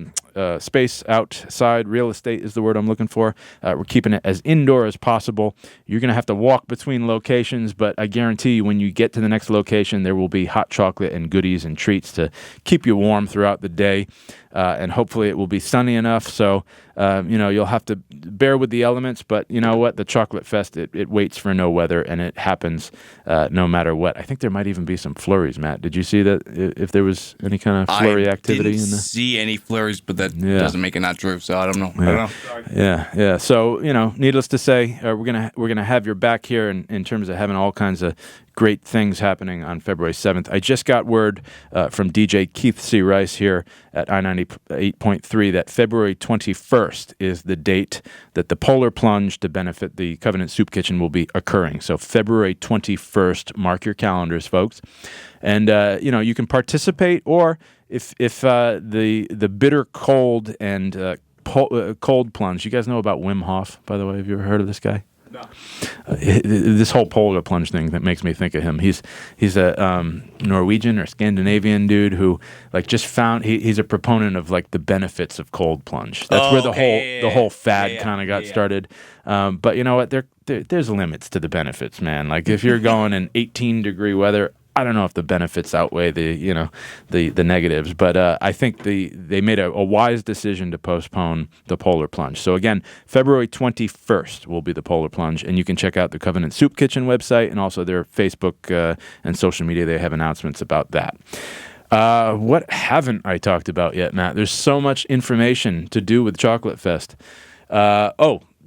space outside. Real estate is the word I'm looking for. We're keeping it as indoor as possible. You're going to have to walk between locations, but I guarantee you when you get to the next location, there will be hot chocolate and goodies and treats to keep you warm throughout the day. And hopefully it will be sunny enough, so you'll have to bear with the elements. But you know what? The Chocolate Fest, it waits for no weather, and it happens no matter what. I think there might even be some flurries, Matt. Did you see that? If there was any kind of flurry activity? I didn't see any flurries, but that doesn't make it not true. So I don't know. Yeah. So needless to say, we're gonna have your back here in terms of having all kinds of great things happening on February 7th. I just got word from DJ Keith C. Rice here at I-98.3 that February 21st is the date that the Polar Plunge to benefit the Covenant Soup Kitchen will be occurring. So February 21st, mark your calendars, folks. And, you can participate, or if the bitter cold and cold plunge, you guys know about Wim Hof, by the way? Have you ever heard of this guy? No. This whole polar plunge thing that makes me think of him. He's a Norwegian or Scandinavian dude who just found he's a proponent of the benefits of cold plunge. That's where the whole fad kind of got started. But you know what? There's limits to the benefits, man. If you're going in 18-degree weather, I don't know if the benefits outweigh the negatives, but I think they made a wise decision to postpone the Polar Plunge. So again, February 21st will be the Polar Plunge, and you can check out the Covenant Soup Kitchen website and also their Facebook and social media. They have announcements about that. What haven't I talked about yet, Matt? There's so much information to do with Chocolate Fest.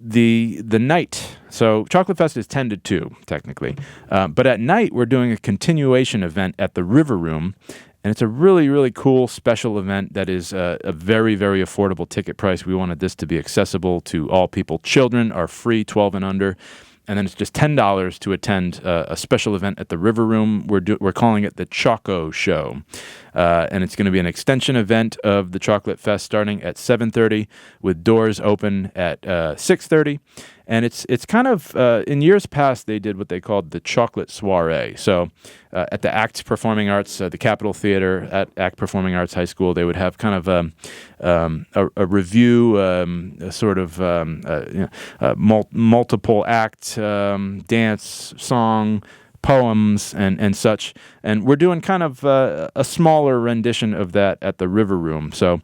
The night. So Chocolate Fest is 10 to 2, technically. But at night, we're doing a continuation event at the River Room. And it's a really, really cool special event that is a very, very affordable ticket price. We wanted this to be accessible to all people. Children are free, 12 and under. And then it's just $10 to attend a special event at the River Room. We're calling it the Choco Show. And it's going to be an extension event of the Chocolate Fest starting at 7:30 with doors open at 6:30. And it's kind of, in years past, they did what they called the Chocolate Soiree. So at the ACT Performing Arts, the Capitol Theater at ACT Performing Arts High School, they would have kind of a review, multiple act, dance, song, poems, and such. And we're doing kind of a smaller rendition of that at the River Room. So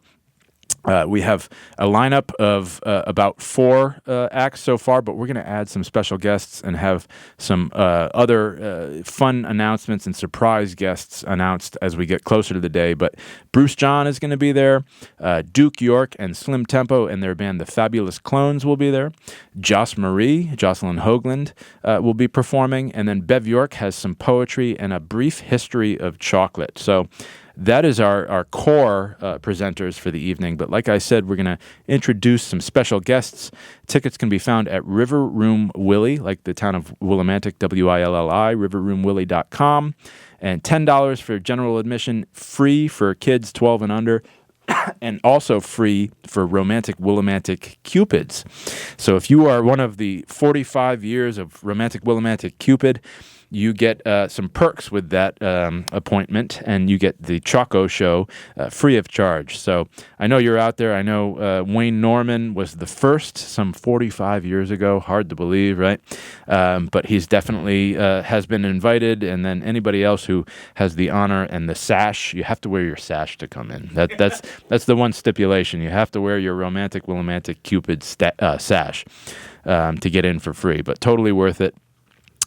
we have a lineup of about 4 acts so far, but we're going to add some special guests and have some other fun announcements and surprise guests announced as we get closer to the day. But Bruce John is going to be there. Duke York and Slim Tempo and their band The Fabulous Clones will be there. Jocelyn Hoagland will be performing. And then Bev York has some poetry and a brief history of chocolate. So that is our core presenters for the evening. But like I said, we're going to introduce some special guests. Tickets can be found at River Room Willie, like the town of Willimantic, WILLI, riverroomwillie.com. And $10 for general admission, free for kids 12 and under, and also free for Romantic Willimantic Cupids. So if you are one of the 45 years of Romantic Willimantic Cupid, you get some perks with that appointment, and you get the Choco Show free of charge. So I know you're out there. I know Wayne Norman was the first some 45 years ago. Hard to believe, right? But he's definitely has been invited, and then anybody else who has the honor and the sash, you have to wear your sash to come in. That's the one stipulation. You have to wear your Romantic Willimantic Cupid sash to get in for free, but totally worth it.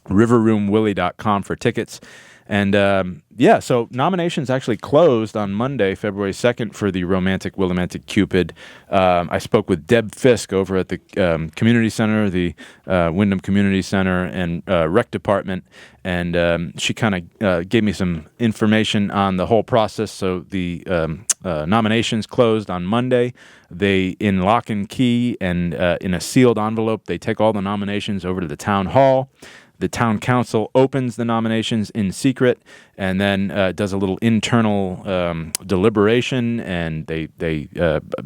riverroomwillie.com for tickets. And so nominations actually closed on Monday, February 2nd for the Romantic Willimantic Cupid. I spoke with Deb Fisk over at the Community Center, the Wyndham Community Center and Rec Department, and she kind of gave me some information on the whole process. So the nominations closed on Monday. They, in lock and key and in a sealed envelope, they take all the nominations over to the town hall. The town council opens the nominations in secret and then does a little internal deliberation, and they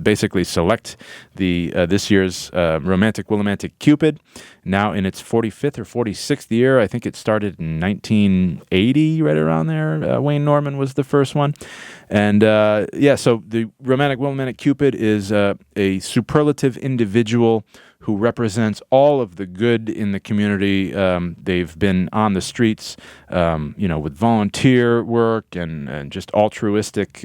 basically select the this year's Romantic Willimantic Cupid, now in its 45th or 46th year. I think it started in 1980, right around there. Wayne Norman was the first one. And so the Romantic Willimantic Cupid is a superlative individual who represents all of the good in the community. They've been on the streets, with volunteer work and just altruistic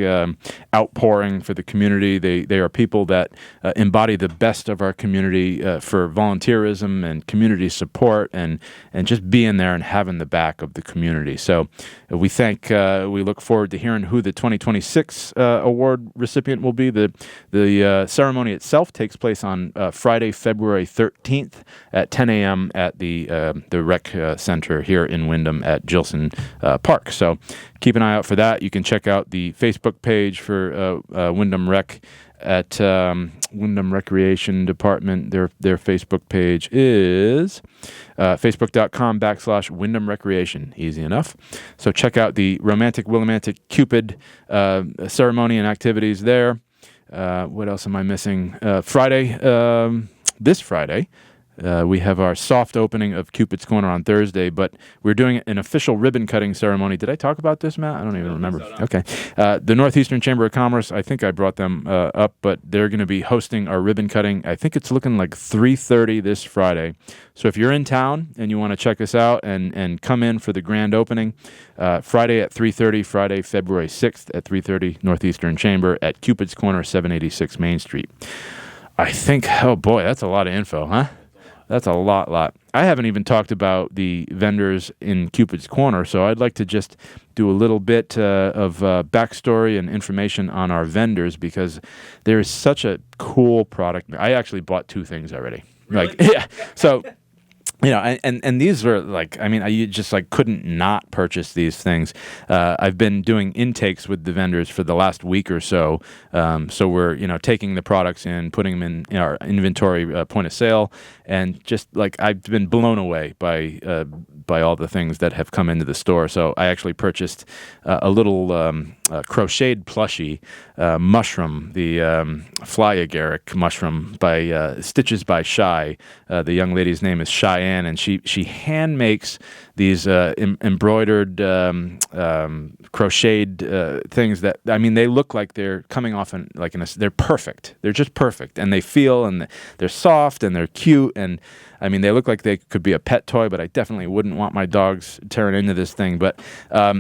outpouring for the community. They are people that embody the best of our community for volunteerism and community support and just being there and having the back of the community. So we look forward to hearing who the 2026 award recipient will be. The ceremony itself takes place on Friday, February 13th at 10 a.m. at the Rec Center here in Wyndham at Gilson Park. So keep an eye out for that. You can check out the Facebook page for Wyndham Rec at Wyndham Recreation Department. Their Facebook page is facebook.com/Wyndham Recreation. Easy enough. So check out the Romantic Willimantic Cupid ceremony and activities there. What else am I missing? This Friday, we have our soft opening of Cupid's Corner on Thursday, but we're doing an official ribbon cutting ceremony. Did I talk about this, Matt? I don't even remember. Okay. The Northeastern Chamber of Commerce, I think I brought them up, but they're going to be hosting our ribbon cutting. I think it's looking like 3:30 this Friday. So if you're in town and you want to check us out and come in for the grand opening, Friday at 3:30, Friday, February 6th at 3:30, Northeastern Chamber at Cupid's Corner, 786 Main Street. I think, oh boy, that's a lot of info, huh? That's a lot. I haven't even talked about the vendors in Cupid's Corner, so I'd like to just do a little bit of backstory and information on our vendors, because there is such a cool product. I actually bought 2 things already. Really? So... and these are you just couldn't not purchase these things. I've been doing intakes with the vendors for the last week or so. So we're, taking the products in, putting them in our inventory point of sale, and just I've been blown away by all the things that have come into the store. So I actually purchased a little crocheted plushie mushroom, the fly agaric mushroom by Stitches by Shy. The young lady's name is Cheyenne, and she hand makes these embroidered crocheted things that they look like they're coming off they're perfect. They're just perfect, and they feel, and they're soft, and they're cute, and they look like they could be a pet toy, but I definitely wouldn't want my dogs tearing into this thing. But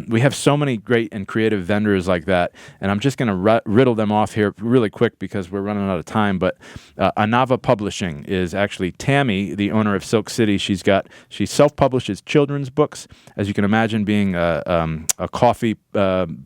we have so many great and creative vendors like that, and I'm just going to riddle them off here really quick because we're running out of time. But Anava Publishing is actually Tammy, the owner of Silk City. She self-publishes children's books. As you can imagine, being a coffee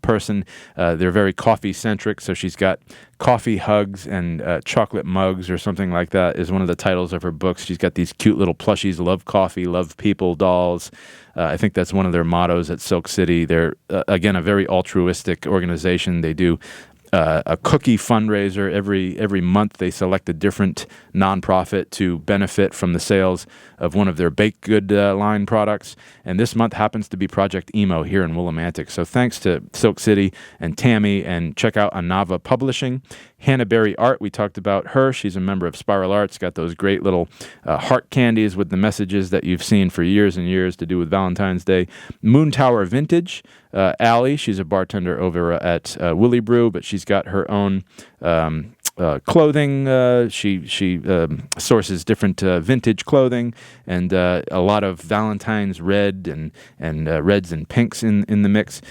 person, they're very coffee-centric, so she's got Coffee Hugs and Chocolate Mugs or something like that is one of the titles of her books. She's got these cute little plushies, Love Coffee, Love People dolls. I think that's one of their mottos at Silk City. They're, again, a very altruistic organization. They do a cookie fundraiser every month. They select a different nonprofit to benefit from the sales of one of their baked good line products. And this month happens to be Project Emo here in Willimantic. So thanks to Silk City and Tammy, and check out Anava Publishing. Hannah Berry Art, we talked about her. She's a member of Spiral Arts, got those great little heart candies with the messages that you've seen for years and years to do with Valentine's Day. Moon Tower Vintage, Allie, she's a bartender over at Willie Brew, but she's got her own clothing. She sources different vintage clothing and a lot of Valentine's red and reds and pinks in the mix.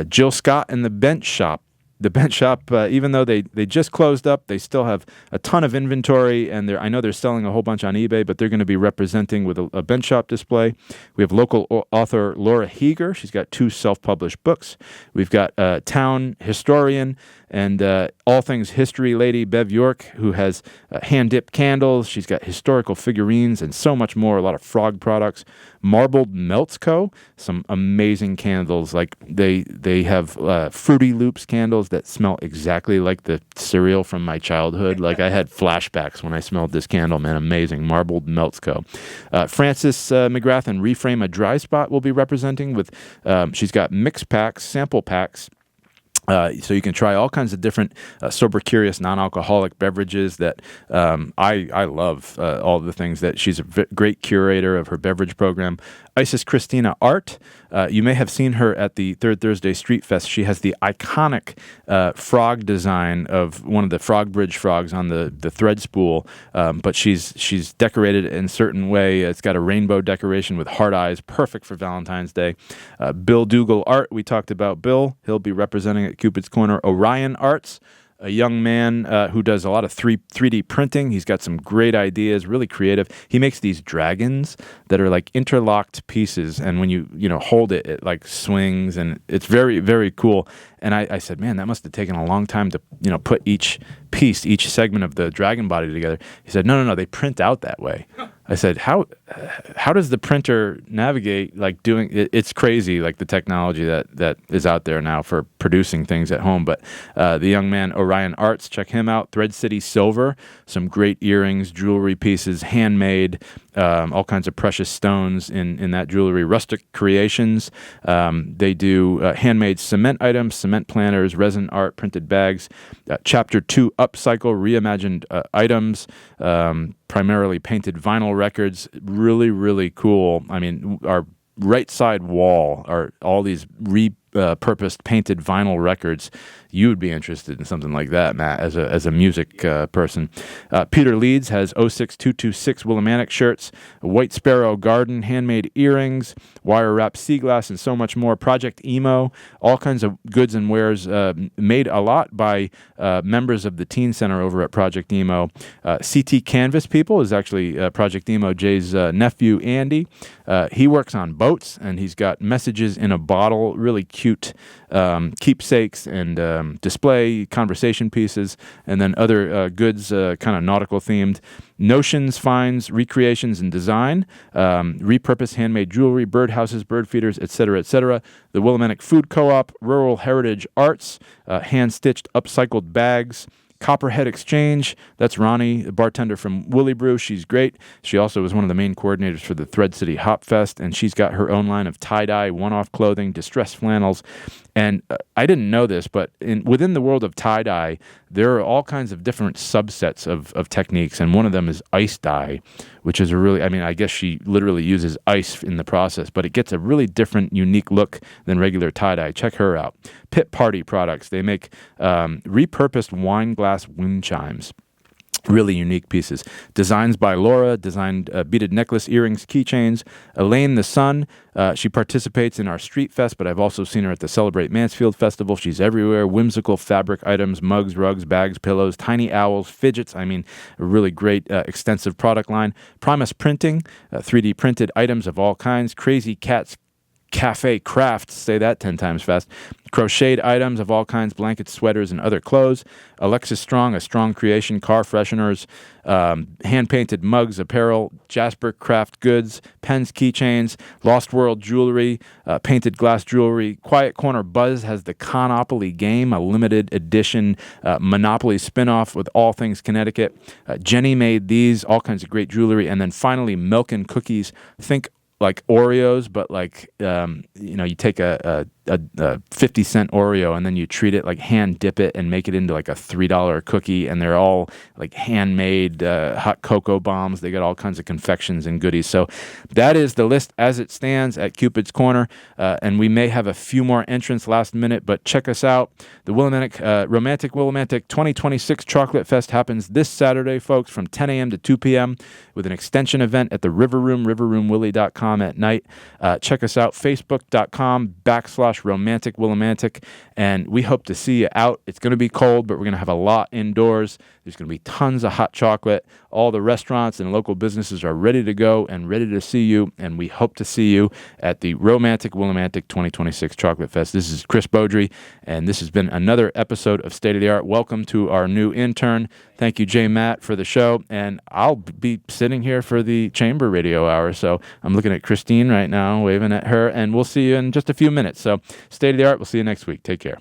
Jill Scott and the Bench Shop. The Bench Shop, even though they just closed up, they still have a ton of inventory, and I know they're selling a whole bunch on eBay, but they're going to be representing with a Bench Shop display. We have local author Laura Heeger. She's got 2 self-published books. We've got town historian and all things history lady Bev York, who has hand-dipped candles. She's got historical figurines and so much more, a lot of frog products. Marbled Melts Co., some amazing candles. Like they have Fruity Loops candles that smell exactly like the cereal from my childhood. Like I had flashbacks when I smelled this candle, man. Amazing. Marbled Melts Co. Frances McGrath and Reframe a Dry Spot will be representing with, she's got mix packs, sample packs. So you can try all kinds of different sober, curious, non-alcoholic beverages that I love. All the things that she's a great curator of her beverage program. Isis Christina Art. You may have seen her at the Third Thursday Street Fest. She has the iconic frog design of one of the Frog Bridge frogs on the thread spool, but she's decorated in a certain way. It's got a rainbow decoration with heart eyes, perfect for Valentine's Day. Bill Dougal Art, we talked about Bill. He'll be representing at Cupid's Corner. Orion Arts, a young man who does a lot of 3D printing. He's got some great ideas, really creative. He makes these dragons that are like interlocked pieces, and when you hold it, it like swings, and it's very, very cool. And I said, man, that must have taken a long time to put each segment of the dragon body together. He said, no, they print out that way. I said, how does the printer navigate like doing it? It's crazy, like the technology that is out there now for producing things at home. But the young man, Orion Arts, check him out. Thread City Silver, some great earrings, jewelry pieces, handmade, all kinds of precious stones in that jewelry. Rustic Creations, they do handmade cement items, cement planters, resin art, printed bags. Chapter 2 Upcycle, reimagined items, primarily painted vinyl records. Really, really cool. I mean, our right side wall are all these repurposed painted vinyl records. You would be interested in something like that, Matt, as a music person. Peter Leeds has 06226 Willimantic shirts, White Sparrow Garden, handmade earrings, wire wrap sea glass, and so much more. Project Emo, all kinds of goods and wares made a lot by members of the Teen Center over at Project Emo. CT Canvas People is actually Project Emo Jay's nephew, Andy. He works on boats, and he's got messages in a bottle, really cute keepsakes and display conversation pieces, and then other goods kind of nautical themed. Notions, finds, recreations, and design, repurposed handmade jewelry, birdhouses, bird feeders, etc., etc. The Willimantic Food Co-op, Rural Heritage Arts, hand-stitched upcycled bags. Copperhead Exchange, that's Ronnie, the bartender from Willie Brew. She's great. She also was one of the main coordinators for the Thread City Hop Fest, and she's got her own line of tie-dye, one-off clothing, distressed flannels. And I didn't know this, but within the world of tie-dye, there are all kinds of different subsets of techniques, and one of them is ice dye, which is I guess she literally uses ice in the process, but it gets a really different, unique look than regular tie-dye. Check her out. Pit Party Products. They make repurposed wine glass wind chimes. Really unique pieces. Designs by Laura, designed beaded necklace, earrings, keychains. Elaine the Sun, she participates in our Street Fest, but I've also seen her at the Celebrate Mansfield Festival. She's everywhere. Whimsical fabric items, mugs, rugs, bags, pillows, tiny owls, fidgets. I mean, a really great, extensive product line. Promise Printing, 3D printed items of all kinds. Crazy Cats Cafe Crafts, say that 10 times fast. Crocheted items of all kinds, blankets, sweaters, and other clothes. Alexis Strong, a strong creation, car fresheners, hand-painted mugs, apparel, Jasper Craft goods, pens, keychains, Lost World jewelry, painted glass jewelry. Quiet Corner Buzz has the Conopoly game, a limited edition Monopoly spinoff with all things Connecticut. Jenny made these, all kinds of great jewelry. And then finally, Milk and Cookies. Think like Oreos, but like you take a a 50-cent Oreo, and then you treat it like hand dip it and make it into like a $3 cookie, and they're all like handmade hot cocoa bombs. They got all kinds of confections and goodies. So that is the list as it stands at Cupid's Corner, and we may have a few more entrants last minute, but check us out. The Romantic Willimantic 2026 Chocolate Fest happens this Saturday, folks, from 10 a.m. to 2 p.m. with an extension event at the River Room, riverroomwilly.com at night. Check us out, facebook.com/Romantic Willimantic, and we hope to see you out. It's going to be cold, but we're going to have a lot indoors. There's going to be tons of hot chocolate. All the restaurants and local businesses are ready to go and ready to see you, and we hope to see you at the Romantic Willimantic 2026 Chocolate Fest. This is Chris Beaudry, and this has been another episode of State of the Art. Welcome to our new intern. Thank you, J. Matt, for the show, and I'll be sitting here for the Chamber Radio Hour, so I'm looking at Christine right now, waving at her, and we'll see you in just a few minutes. So State of the Art, we'll see you next week. Take care.